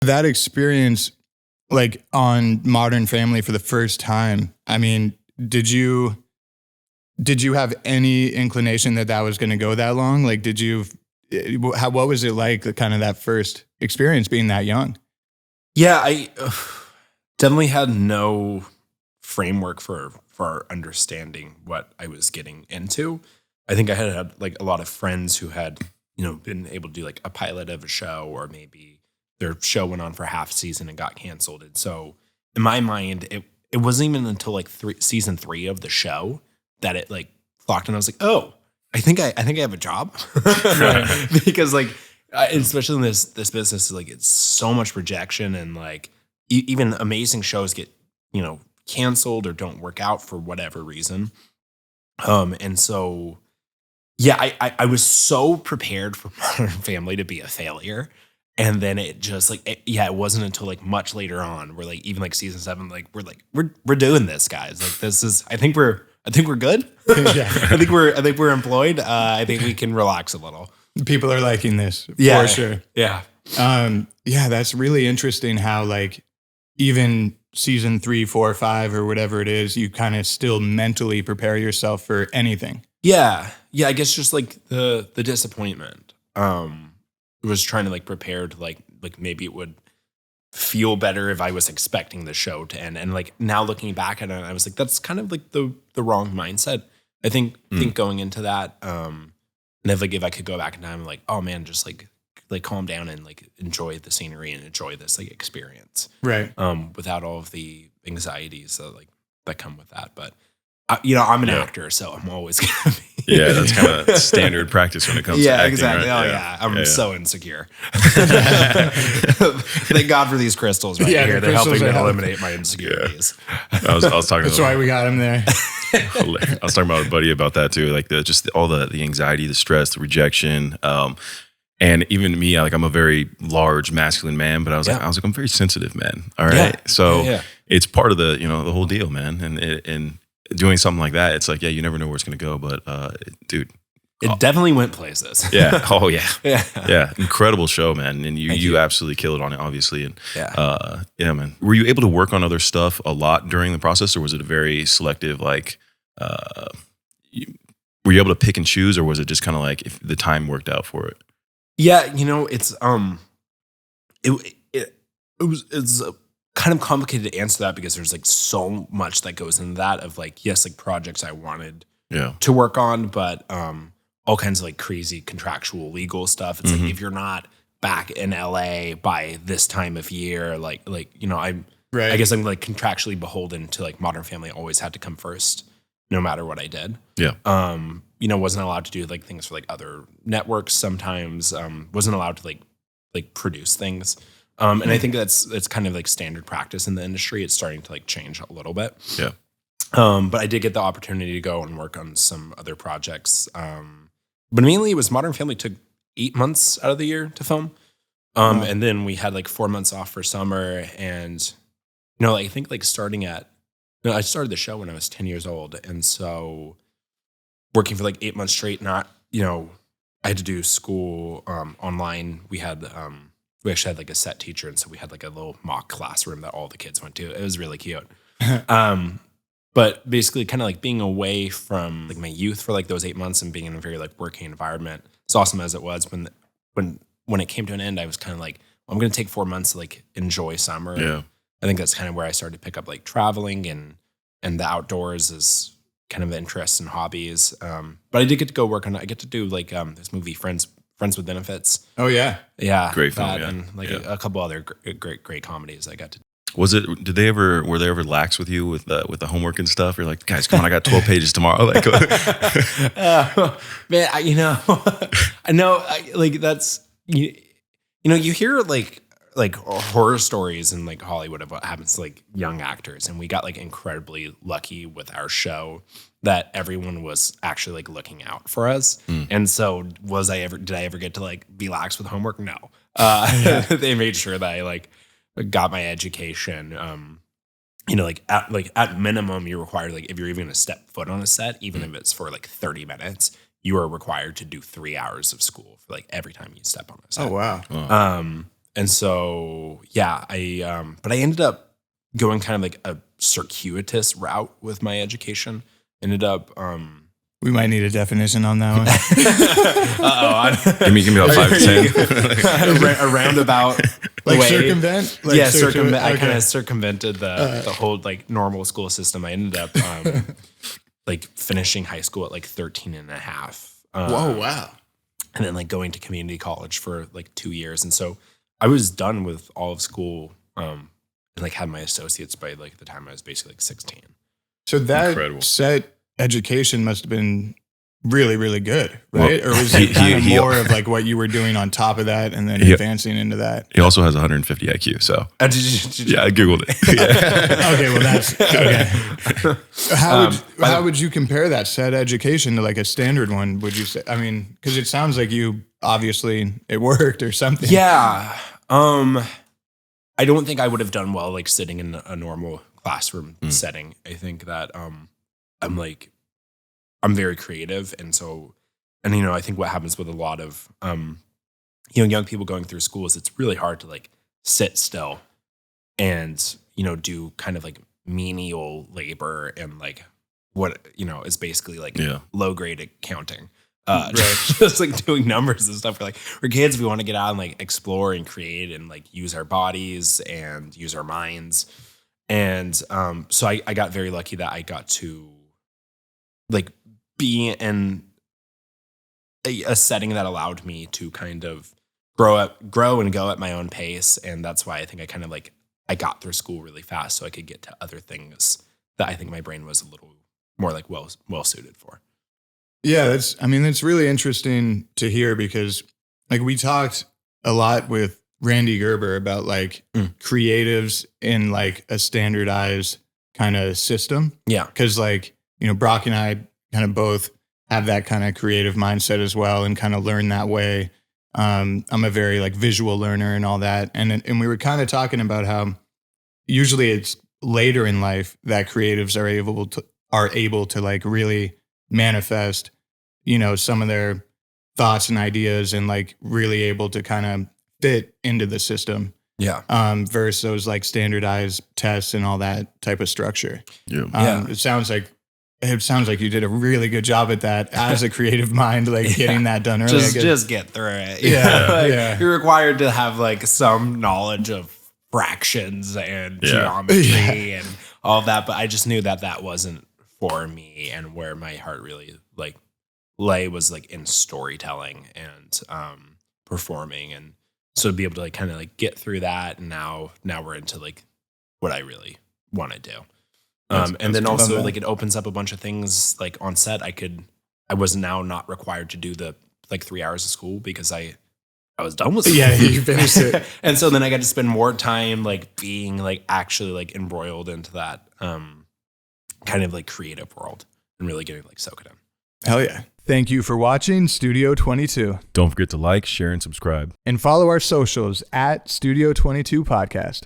That experience, like on Modern Family for the first time, I mean, did you have any inclination that that was going to go that long? Like, what was it like, kind of that first experience being that young? Yeah, I definitely had no framework for understanding what I was getting into. I think I had like a lot of friends who had, been able to do like a pilot of a show, or maybe their show went on for half season and got canceled. And so in my mind, it wasn't even until like season 3 of the show that it like clocked, and I was like, oh, I think I have a job. Because like, especially in this business, like it's so much rejection, and like even amazing shows get, canceled or don't work out for whatever reason. And so, yeah, I was so prepared for Modern Family to be a failure. And then it just like, it wasn't until like much later on where like, even like season 7, like we're doing this, guys. Like this is, I think we're good. Yeah. I think we're employed. I think we can relax a little. People are liking this, Yeah, for sure. Yeah. Yeah, that's really interesting how like even season 3, 4, 5, or whatever it is, you kind of still mentally prepare yourself for anything. Yeah. Yeah. I guess just like the disappointment, was trying to like prepare to like maybe it would feel better if I was expecting the show to end. And like now looking back at it, I was like, that's kind of like the wrong mindset. I think going into that, and if I could go back in time, like, oh man, just like calm down and like enjoy the scenery and enjoy this like experience. Right. Without all of the anxieties that come with that. But I'm an actor, so I'm always gonna be. Yeah, that's kind of standard practice when it comes to acting. Exactly. Right? Oh yeah, I'm so insecure. Thank God for these crystals right here. They're helping to eliminate my insecurities. Yeah. I was talking. That's why we got him there. I was talking about a buddy about that too, like just all the anxiety, the stress, the rejection. And even me, I'm a very large masculine man, but I was like, I'm very sensitive, man. All right. So it's part of the, the whole deal, man. And doing something like that, it's like, you never know where it's going to go, but dude. It definitely went places. Yeah. Oh yeah. Yeah. Incredible show, man. And you absolutely killed it on it, obviously. And yeah, man. Were you able to work on other stuff a lot during the process, or was it a very selective, like, were you able to pick and choose, or was it just kind of like if the time worked out for it? Yeah, it's it's kind of complicated to answer that because there's like so much that goes into that of like, yes, like projects I wanted to work on, but all kinds of like crazy contractual legal stuff. It's like if you're not back in LA by this time of year, I guess I'm like contractually beholden to like Modern Family always had to come first, no matter what I did. Yeah. Wasn't allowed to do like things for like other networks sometimes, wasn't allowed to like produce things. And I think that's kind of like standard practice in the industry. It's starting to like change a little bit. Yeah. But I did get the opportunity to go and work on some other projects. But mainly it was Modern Family took 8 months out of the year to film. And then we had like 4 months off for summer. And, I think like I started the show when I was 10 years old. And so working for like 8 months straight, I had to do school online. We actually had like a set teacher. And so we had like a little mock classroom that all the kids went to. It was really cute. But basically kind of like being away from like my youth for like those 8 months and being in a very like working environment, as awesome as it was, when it came to an end, I was kind of like, I'm going to take 4 months to like enjoy summer. Yeah. I think that's kind of where I started to pick up like traveling and the outdoors as kind of interests and hobbies. But I did get to go work on it. I get to do like this movie Friends with Benefits. Oh yeah. Yeah. Great film. Yeah. And like a couple other great comedies I got to do. Were they ever lax with you with the homework and stuff? You're like, guys, come on, I got 12 pages tomorrow. Like, man, I know, like that's, you hear like horror stories in like Hollywood of what happens to like young actors. And we got like incredibly lucky with our show that everyone was actually like looking out for us. And so did I ever get to like be lax with homework? No. They made sure that I like got my education. At minimum, you're required, like if you're even going to step foot on a set, even if it's for like 30 minutes, you are required to do 3 hours of school for like every time you step on a set. Oh, wow. And so, yeah, but I ended up going kind of like a circuitous route with my education. Ended up, we might need a definition on that one. give me about 5 to 10. A roundabout Like way. circumvent? Like Yeah, I okay. kind of circumvented the whole like normal school system. I ended up like finishing high school at like 13 and a half. Whoa, wow. And then like going to community college for like 2 years. And so I was done with all of school and like had my associates by like the time I was basically like 16. So that Incredible. set education must have been really, really good, right? Well, or was it kind of he- more of like what you were doing on top of that and then advancing into that? He also has 150 IQ. So Did you- yeah, I Googled it. Yeah. Okay, well that's okay. How would you compare that set education to like a standard one? Would you say? I mean, because it sounds like you obviously it worked or something. Yeah. I don't think I would have done well like sitting in a normal classroom setting. I think that I'm very creative, and so I think what happens with a lot of young people going through school is it's really hard to like sit still and do kind of like menial labor and like what is basically like low grade accounting. Just like doing numbers and stuff. We're kids, we want to get out and like explore and create and like use our bodies and use our minds. And so I got very lucky that I got to like be in a setting that allowed me to kind of grow and go at my own pace. And that's why I think I kind of like I got through school really fast so I could get to other things that I think my brain was a little more like well suited for. Yeah, that's really interesting to hear because like we talked a lot with Randy Gerber about like creatives in like a standardized kind of system. Yeah. Cause like, Brock and I kind of both have that kind of creative mindset as well and kind of learn that way. I'm a very like visual learner and all that. And we were kind of talking about how usually it's later in life that creatives are able to like really manifest, some of their thoughts and ideas and like really able to kind of fit into the system. Yeah. Versus those like standardized tests and all that type of structure. Yeah. It sounds like you did a really good job at that as a creative mind, like getting that done early. Just get through it. Yeah. You're required to have like some knowledge of fractions and geometry and all of that. But I just knew that wasn't for me, and where my heart really like lay was like in storytelling and performing. And so to be able to like kind of like get through that, and now we're into like what I really want to do. And then also like it opens up a bunch of things like on set. I was now not required to do the like 3 hours of school because I was done with school. Yeah, you finished it. And so then I got to spend more time like being like actually like embroiled into that kind of like creative world and really getting like soak it in. Hell yeah. Thank you for watching Studio 22. Don't forget to like, share, and subscribe. And follow our socials at Studio 22 Podcast.